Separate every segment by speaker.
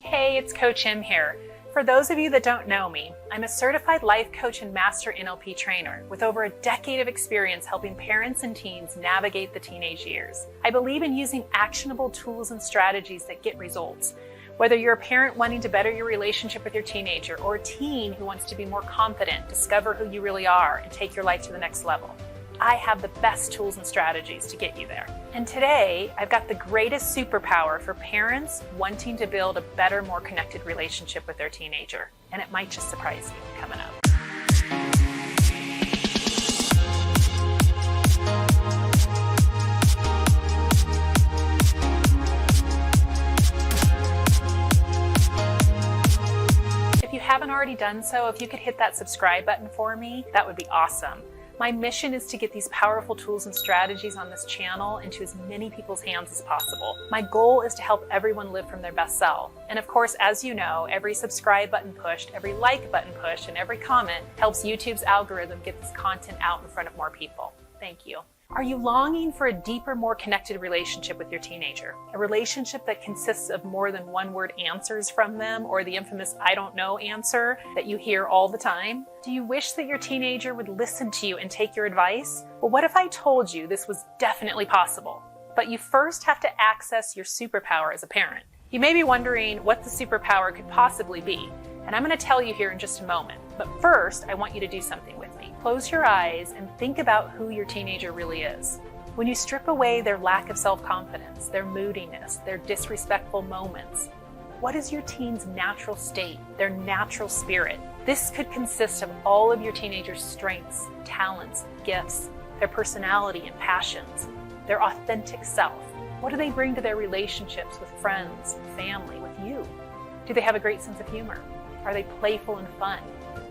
Speaker 1: Hey, it's Coach M here. For those of you that don't know me, I'm a certified life coach and master NLP trainer with over a decade of experience helping parents and teens navigate the teenage years. I believe in using actionable tools and strategies that get results. Whether you're a parent wanting to better your relationship with your teenager or a teen who wants to be more confident, discover who you really are, and take your life to the next level, I have the best tools and strategies to get you there. And today, I've got the greatest superpower for parents wanting to build a better, more connected relationship with their teenager. And it might just surprise you coming up. If you haven't already done so, if you could hit that subscribe button for me, that would be awesome. My mission is to get these powerful tools and strategies on this channel into as many people's hands as possible. My goal is to help everyone live from their best self. And of course, as you know, every subscribe button pushed, every like button pushed, and every comment helps YouTube's algorithm get this content out in front of more people. Thank you. Are you longing for a deeper, more connected relationship with your teenager? A relationship that consists of more than one-word answers from them or the infamous "I don't know" answer that you hear all the time? Do you wish that your teenager would listen to you and take your advice? Well, what if I told you this was definitely possible? But you first have to access your superpower as a parent. You may be wondering what the superpower could possibly be, and I'm going to tell you here in just a moment. But first, I want you to do something with me. Close your eyes and think about who your teenager really is. When you strip away their lack of self-confidence, their moodiness, their disrespectful moments, what is your teen's natural state, their natural spirit? This could consist of all of your teenager's strengths, talents, gifts, their personality and passions, their authentic self. What do they bring to their relationships with friends, family, with you? Do they have a great sense of humor? Are they playful and fun?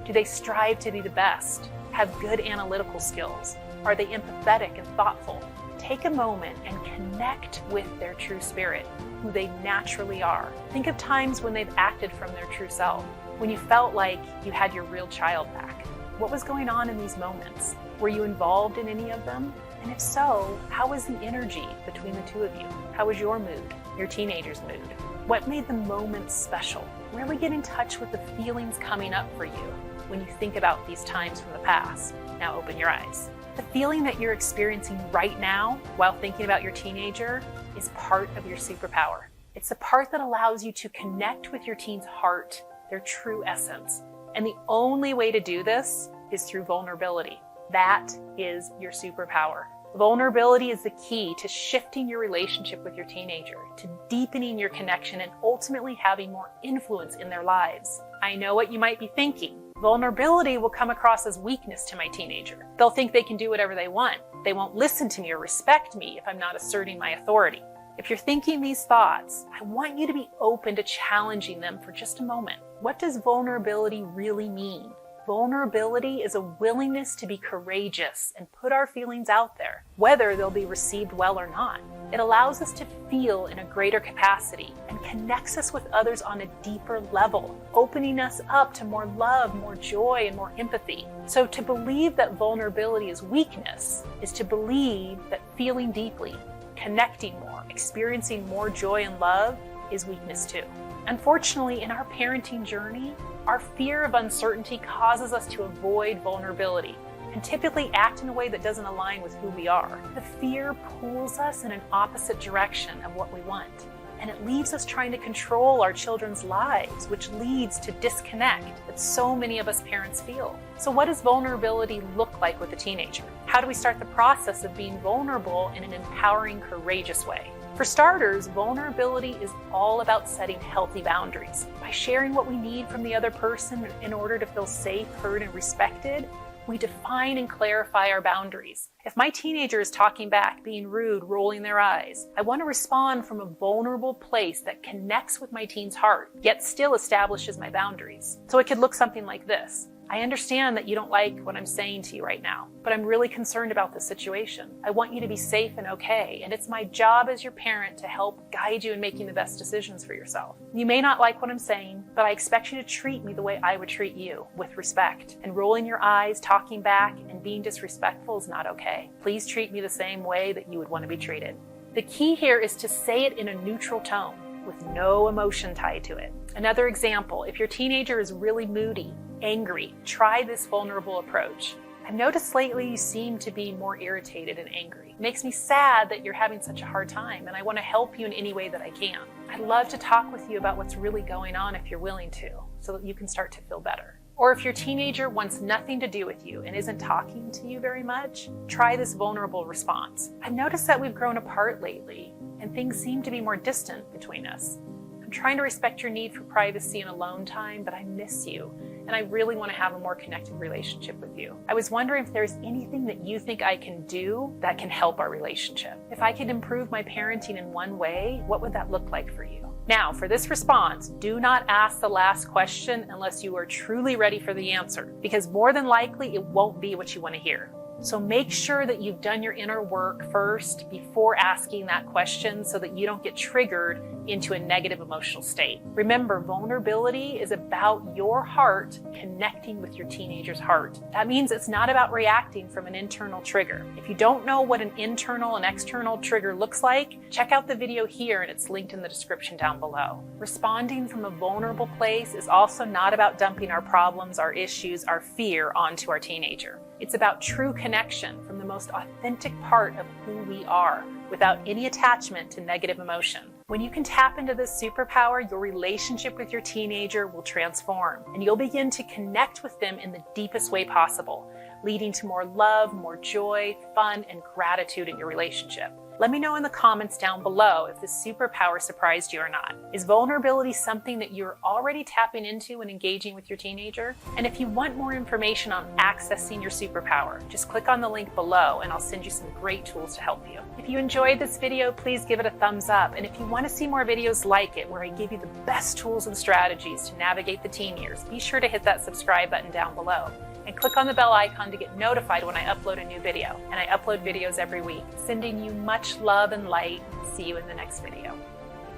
Speaker 1: Do they strive to be the best? Have good analytical skills? Are they empathetic and thoughtful? Take a moment and connect with their true spirit, who they naturally are. Think of times when they've acted from their true self, when you felt like you had your real child back. What was going on in these moments? Were you involved in any of them? And if so, how was the energy between the two of you? How was your mood, your teenager's mood? What made the moment special? Really get in touch with the feelings coming up for you when you think about these times from the past. Now open your eyes. The feeling that you're experiencing right now while thinking about your teenager is part of your superpower. It's the part that allows you to connect with your teen's heart, their true essence. And the only way to do this is through vulnerability. That is your superpower. Vulnerability is the key to shifting your relationship with your teenager, to deepening your connection and ultimately having more influence in their lives. I know what you might be thinking. Vulnerability will come across as weakness to my teenager. They'll think they can do whatever they want. They won't listen to me or respect me if I'm not asserting my authority. If you're thinking these thoughts, I want you to be open to challenging them for just a moment. What does vulnerability really mean? Vulnerability is a willingness to be courageous and put our feelings out there, whether they'll be received well or not. It allows us to feel in a greater capacity and connects us with others on a deeper level, opening us up to more love, more joy, and more empathy. So to believe that vulnerability is weakness is to believe that feeling deeply, connecting more, experiencing more joy and love is weakness too. Unfortunately, in our parenting journey, our fear of uncertainty causes us to avoid vulnerability and typically act in a way that doesn't align with who we are. The fear pulls us in an opposite direction of what we want, and it leaves us trying to control our children's lives, which leads to disconnect that so many of us parents feel. So what does vulnerability look like with a teenager? How do we start the process of being vulnerable in an empowering, courageous way? For starters, vulnerability is all about setting healthy boundaries. By sharing what we need from the other person in order to feel safe, heard, and respected, we define and clarify our boundaries. If my teenager is talking back, being rude, rolling their eyes, I want to respond from a vulnerable place that connects with my teen's heart, yet still establishes my boundaries. So it could look something like this. I understand that you don't like what I'm saying to you right now, but I'm really concerned about this situation. I want you to be safe and okay, and it's my job as your parent to help guide you in making the best decisions for yourself. You may not like what I'm saying, but I expect you to treat me the way I would treat you, with respect. And rolling your eyes, talking back, and being disrespectful is not okay. Please treat me the same way that you would want to be treated. The key here is to say it in a neutral tone. with no emotion tied to it. Another example, if your teenager is really moody, angry, try this vulnerable approach. I've noticed lately you seem to be more irritated and angry. It makes me sad that you're having such a hard time, and I want to help you in any way that I can. I'd love to talk with you about what's really going on if you're willing to, so that you can start to feel better. Or if your teenager wants nothing to do with you and isn't talking to you very much, try this vulnerable response. I've noticed that we've grown apart lately, and things seem to be more distant between us. I'm trying to respect your need for privacy and alone time, but I miss you, and I really want to have a more connected relationship with you. I was wondering if there's anything that you think I can do that can help our relationship. If I could improve my parenting in one way, what would that look like for you? Now, for this response, do not ask the last question unless you are truly ready for the answer, because more than likely it won't be what you want to hear. So make sure that you've done your inner work first before asking that question so that you don't get triggered into a negative emotional state. Remember, vulnerability is about your heart connecting with your teenager's heart. That means it's not about reacting from an internal trigger. If you don't know what an internal and external trigger looks like, check out the video here and it's linked in the description down below. Responding from a vulnerable place is also not about dumping our problems, our issues, our fear onto our teenager. It's about true connection from the most authentic part of who we are, without any attachment to negative emotion. When you can tap into this superpower, your relationship with your teenager will transform, and you'll begin to connect with them in the deepest way possible, leading to more love, more joy, fun, and gratitude in your relationship. Let me know in the comments down below if this superpower surprised you or not. Is vulnerability something that you're already tapping into when engaging with your teenager? And if you want more information on accessing your superpower, just click on the link below and I'll send you some great tools to help you. If you enjoyed this video, please give it a thumbs up. And if you want to see more videos like it, where I give you the best tools and strategies to navigate the teen years, be sure to hit that subscribe button down below. And click on the bell icon to get notified when I upload a new video. And I upload videos every week. Sending you much love and light. See you in the next video.